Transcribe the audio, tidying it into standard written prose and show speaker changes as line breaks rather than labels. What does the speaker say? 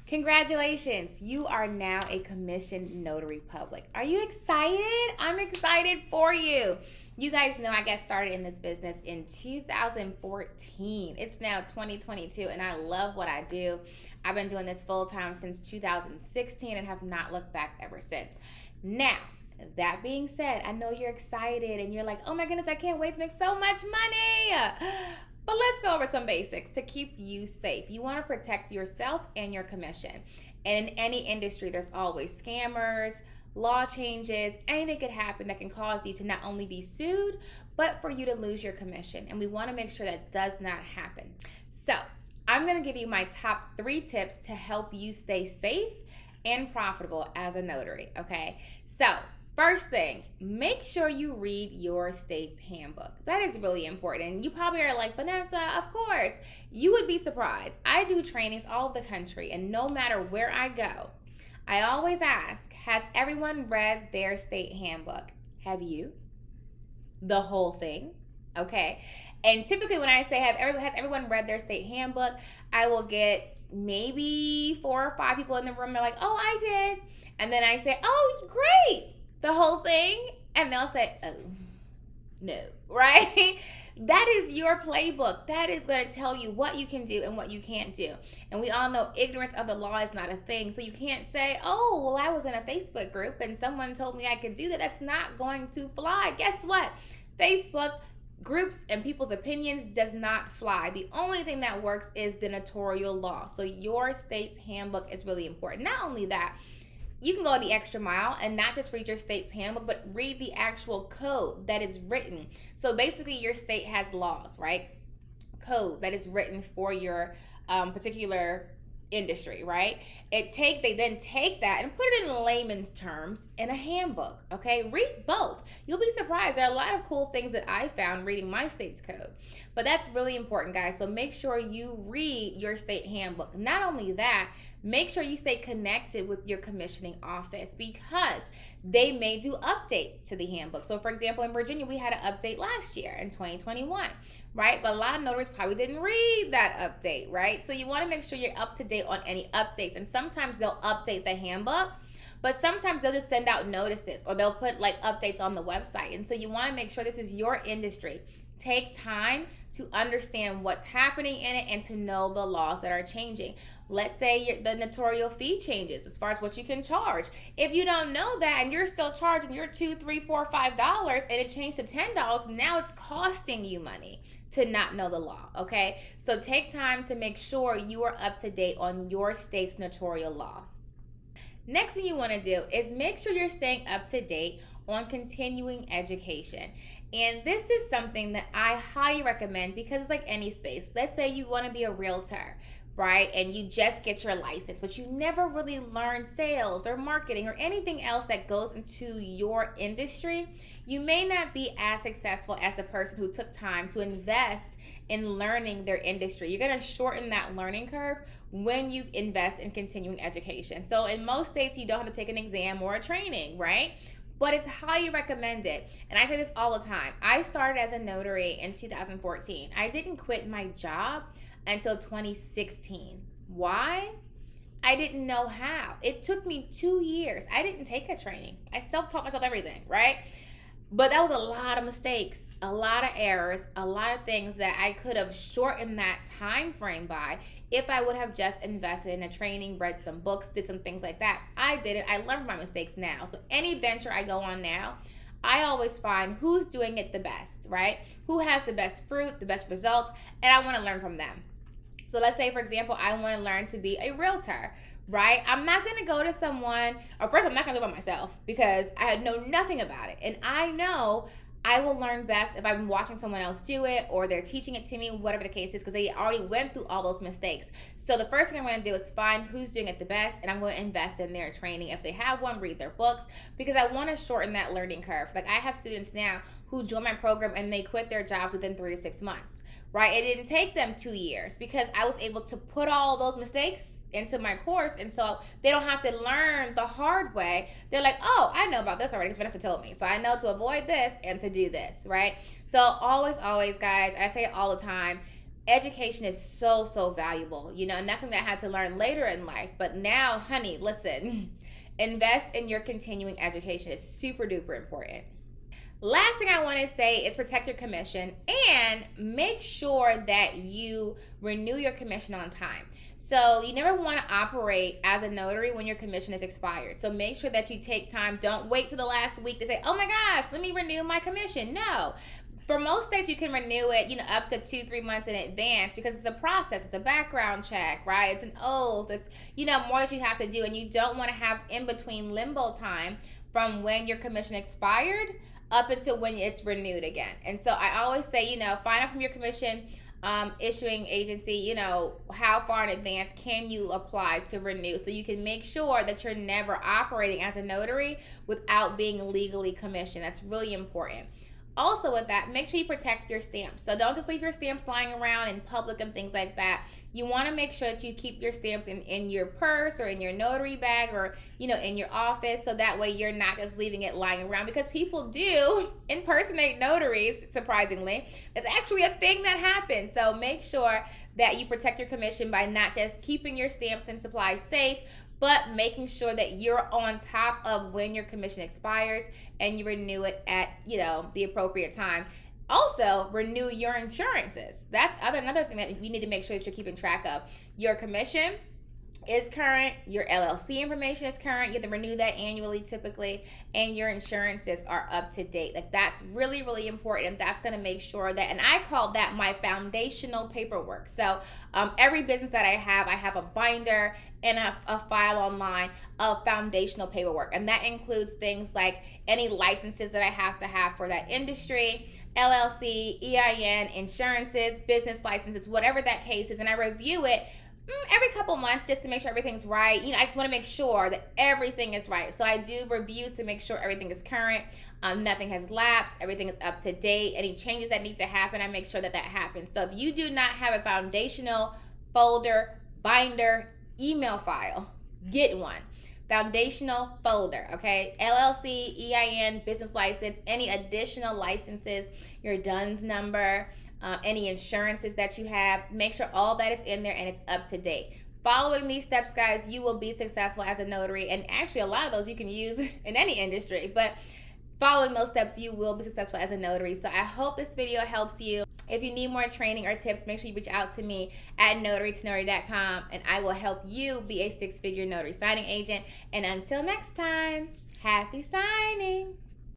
Congratulations, you are now a commissioned notary public. Are you excited? I'm excited for you. You guys know I got started in this business in 2014. It's now 2022 and I love what I do. I've been doing this full time since 2016 and have not looked back ever since. Now, that being said, I know you're excited and you're like, oh my goodness, I can't wait to make so much money. But let's go over some basics to keep you safe. You want to protect yourself and your commission. And in any industry, there's always scammers, law changes, anything could happen that can cause you to not only be sued, but for you to lose your commission. And we want to make sure that does not happen. So I'm going to give you my top 3 tips to help you stay safe and profitable as a notary, okay? So first thing, make sure you read your state's handbook. That is really important. And you probably are like, Vanessa, of course. You would be surprised. I do trainings all over the country, and no matter where I go, I always ask, has everyone read their state handbook? Have you? The whole thing? Okay. And typically when I say has everyone read their state handbook, I will get maybe 4 or 5 people in the room. They're like, oh, I did. And then I say, oh, great. The whole thing, and they'll say, oh, no, right? That is your playbook. That is going to tell you what you can do and what you can't do. And we all know ignorance of the law is not a thing. So you can't say, oh, well, I was in a Facebook group and someone told me I could do that. That's not going to fly. Guess what? Facebook groups and people's opinions does not fly. The only thing that works is the notarial law. So your state's handbook is really important. Not only that, you can go the extra mile and not just read your state's handbook, but read the actual code that is written. So basically your state has laws, right? Code that is written for your particular industry, right? They then take that and put it in layman's terms in a handbook, okay? Read both. You'll be surprised. There are a lot of cool things that I found reading my state's code. But that's really important, guys. So make sure you read your state handbook. Not only that, make sure you stay connected with your commissioning office because they may do updates to the handbook. So for example, in Virginia, we had an update last year in 2021, right? But a lot of notaries probably didn't read that update, right? So you want to make sure you're up to date on any updates. And sometimes they'll update the handbook, but sometimes they'll just send out notices or they'll put like updates on the website. And so you want to make sure this is your industry. Take time to understand what's happening in it and to know the laws that are changing. Let's say the notarial fee changes as far as what you can charge. If you don't know that and you're still charging your $2, $3, $4, $5 and it changed to $10, now it's costing you money to not know the law, okay? So take time to make sure you are up to date on your state's notarial law. Next thing you want to do is make sure you're staying up to date on continuing education. And this is something that I highly recommend because it's like any space. Let's say you want to be a realtor, right? And you just get your license, but you never really learn sales or marketing or anything else that goes into your industry. You may not be as successful as the person who took time to invest in learning their industry. You're going to shorten that learning curve when you invest in continuing education. So in most states, you don't have to take an exam or a training, right? But it's highly recommended. And I say this all the time. I started as a notary in 2014. I didn't quit my job until 2016. Why? I didn't know how. It took me 2 years. I didn't take a training. I self-taught myself everything, right? But that was a lot of mistakes, a lot of errors, a lot of things that I could have shortened that time frame by if I would have just invested in a training, read some books, did some things like that. I did it. I learned from my mistakes now. So any venture I go on now, I always find who's doing it the best, right? Who has the best fruit, the best results, and I want to learn from them. So let's say, for example, I want to learn to be a realtor, right? I'm not going to go to someone, or first I'm not going to do it by myself because I know nothing about it. And I know I will learn best if I'm watching someone else do it or they're teaching it to me, whatever the case is, because they already went through all those mistakes. So the first thing I'm going to do is find who's doing it the best, and I'm going to invest in their training. If they have one, read their books, because I want to shorten that learning curve. Like I have students now who join my program and they quit their jobs within 3 to 6 months, right? It didn't take them 2 years because I was able to put all those mistakes into my course, and so they don't have to learn the hard way. They're like, oh, I know about this already because Vanessa told me, so I know to avoid this and to do this, right? So always, guys, I say it all the time, education is so valuable, and that's something I had to learn later in life. But now, honey, listen, invest in your continuing education. Is super duper important. Last thing I want to say is protect your commission and make sure that you renew your commission on time. So you never want to operate as a notary when your commission is expired. So make sure that you take time. Don't wait till the last week to say, oh my gosh, let me renew my commission. No. For most states, you can renew it, up to 2-3 months in advance, because it's a process. It's a background check, right? It's an oath. It's, more that you have to do, and you don't want to have in between limbo time from when your commission expired up until when it's renewed again. And so I always say, find out from your commission issuing agency, how far in advance can you apply to renew, so you can make sure that you're never operating as a notary without being legally commissioned. That's really important. Also with that, make sure you protect your stamps. So don't just leave your stamps lying around in public and things like that. You want to make sure that you keep your stamps in your purse or in your notary bag, or, in your office, so that way you're not just leaving it lying around, because people do impersonate notaries, surprisingly. It's actually a thing that happens. So make sure that you protect your commission by not just keeping your stamps and supplies safe, but making sure that you're on top of when your commission expires and you renew it at, the appropriate time. Also, renew your insurances. That's another thing that you need to make sure that you're keeping track of. Your commission is current, your LLC information is current, you have to renew that annually typically, and your insurances are up to date. Like, that's really important, and that's going to make sure that, and I call that my foundational paperwork. So every business that I have a binder and a file online of foundational paperwork, and that includes things like any licenses that I have to have for that industry, LLC, EIN, insurances, business licenses, whatever that case is, and I review it every couple months just to make sure everything's right. I just want to make sure that everything is right. So I do reviews to make sure everything is current, nothing has lapsed, everything is up to date. Any changes that need to happen, I make sure that happens. So if you do not have a foundational folder, binder, email file, get one. Foundational folder, okay? LLC, EIN, business license, any additional licenses, your DUNS number, any insurances that you have, make sure all that is in there and it's up to date. Following these steps, guys, you will be successful as a notary, and actually a lot of those you can use in any industry, but following those steps, you will be successful as a notary. So I hope this video helps you. If you need more training or tips, make sure you reach out to me at notarytonotary.com, and I will help you be a 6-figure notary signing agent. And until next time, happy signing.